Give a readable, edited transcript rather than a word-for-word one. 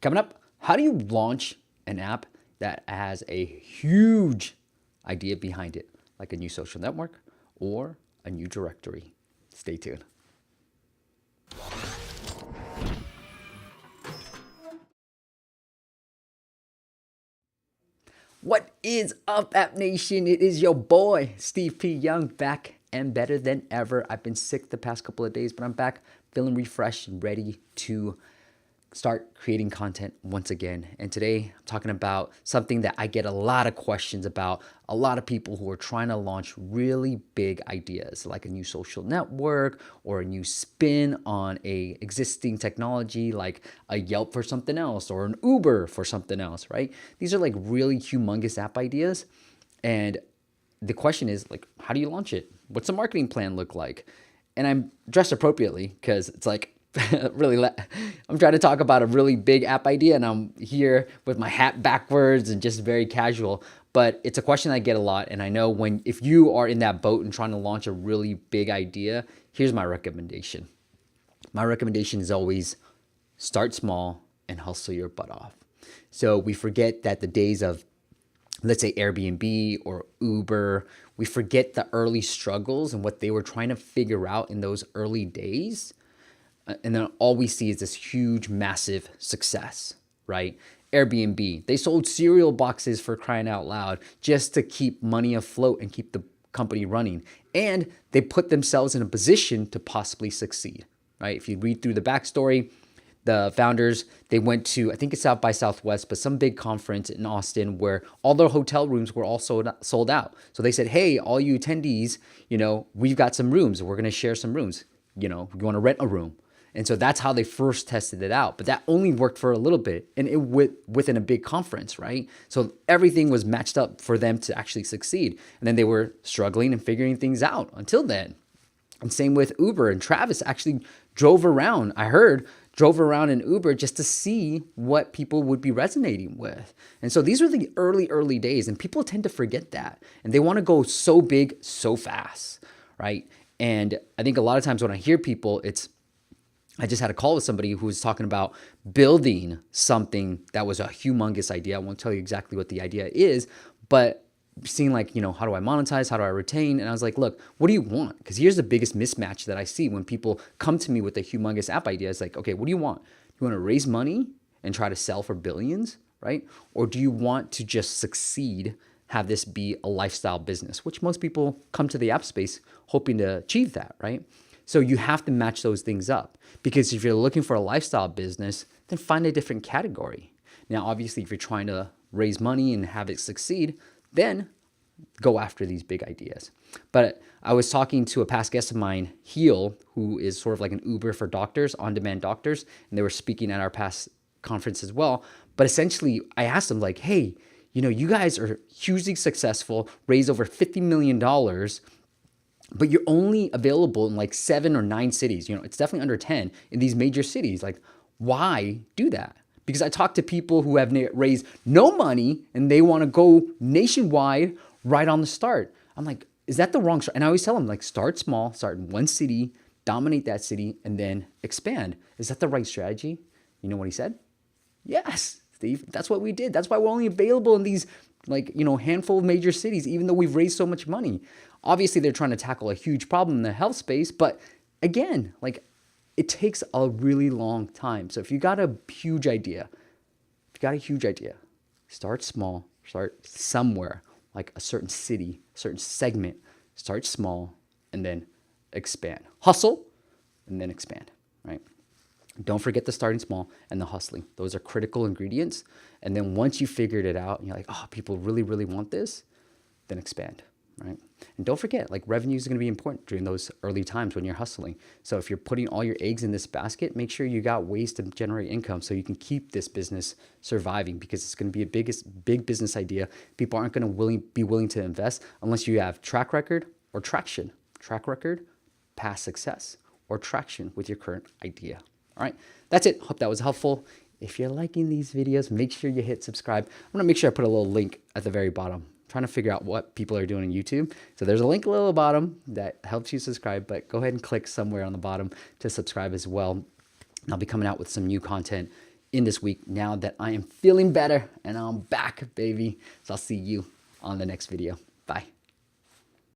Coming up, how do you launch an app that has a huge idea behind it, like a new social network or a new directory? Stay tuned. What is up, App Nation? It is your boy, Steve P. Young, back and better than ever. I've been sick the past couple of days, but I'm back feeling refreshed and ready to start creating content once again. And today I'm talking about something that I get a lot of questions about. A lot of people who are trying to launch really big ideas like a new social network or a new spin on a existing technology like a Yelp for something else or an Uber for something else, right? These are like really humongous app ideas. And the question is like, how do you launch it? What's the marketing plan look like? And I'm dressed appropriately because it's like, I'm trying to talk about a really big app idea and I'm here with my hat backwards and just very casual, but it's a question I get a lot. And I know if you are in that boat and trying to launch a really big idea, here's my recommendation. My recommendation is always start small and hustle your butt off. So we forget that the days of, let's say, Airbnb or Uber, we forget the early struggles and what they were trying to figure out in those early days. And then all we see is this huge, massive success, right? Airbnb, they sold cereal boxes for crying out loud just to keep money afloat and keep the company running. And they put themselves in a position to possibly succeed, right? If you read through the backstory, the founders, they went to, I think it's South by Southwest, but some big conference in Austin where all their hotel rooms were all sold out. So they said, hey, all you attendees, we've got some rooms. We're going to share some rooms. You want to rent a room. And so that's how they first tested it out. But that only worked for a little bit and it within a big conference, right? So everything was matched up for them to actually succeed. And then they were struggling and figuring things out until then. And same with Uber. And Travis actually drove around in Uber just to see what people would be resonating with. And so these are the early days and people tend to forget that. And they want to go so big, so fast, right? And I think a lot of times when I hear people, I just had a call with somebody who was talking about building something that was a humongous idea. I won't tell you exactly what the idea is, but seeing like, how do I monetize? How do I retain? And I was like, look, what do you want? Because here's the biggest mismatch that I see when people come to me with a humongous app idea. It's like, okay, what do you want? You want to raise money and try to sell for billions, right? Or do you want to just succeed, have this be a lifestyle business, which most people come to the app space hoping to achieve that, right? So you have to match those things up because if you're looking for a lifestyle business, then find a different category. Now, obviously, if you're trying to raise money and have it succeed, then go after these big ideas. But I was talking to a past guest of mine, Heal, who is sort of like an Uber for doctors, on-demand doctors, and they were speaking at our past conference as well. But essentially, I asked them like, hey, you guys are hugely successful, raised over $50 million, but you're only available in like 7 or 9 cities. It's definitely under 10 in these major cities. Like, why do that? Because I talk to people who have raised no money and they want to go nationwide right on the start. I'm like, is that the wrong start? And I always tell them like, start small, start in one city, dominate that city, and then expand. Is that the right strategy? You know what he said? Yes, Steve, that's what we did. That's why we're only available in these handful of major cities, even though we've raised so much money. Obviously, they're trying to tackle a huge problem in the health space, but again, it takes a really long time. So if you got a huge idea, start small, start somewhere, like a certain city, a certain segment, start small, and then expand. Hustle, and then expand, right? Don't forget the starting small and the hustling. Those are critical ingredients. And then once you figured it out and you're like, oh, people really, really want this, then expand, right? And don't forget, revenue is going to be important during those early times when you're hustling. So if you're putting all your eggs in this basket, make sure you got ways to generate income so you can keep this business surviving because it's going to be a big business idea. People aren't going to be willing to invest unless you have track record or traction. Track record, past success, or traction with your current idea. All right, that's it. Hope that was helpful. If you're liking these videos, make sure you hit subscribe. I'm gonna make sure I put a little link at the very bottom. I'm trying to figure out what people are doing on YouTube. So there's a link a little bottom that helps you subscribe, but go ahead and click somewhere on the bottom to subscribe as well. I'll be coming out with some new content in this week now that I am feeling better and I'm back, baby. So I'll see you on the next video. Bye.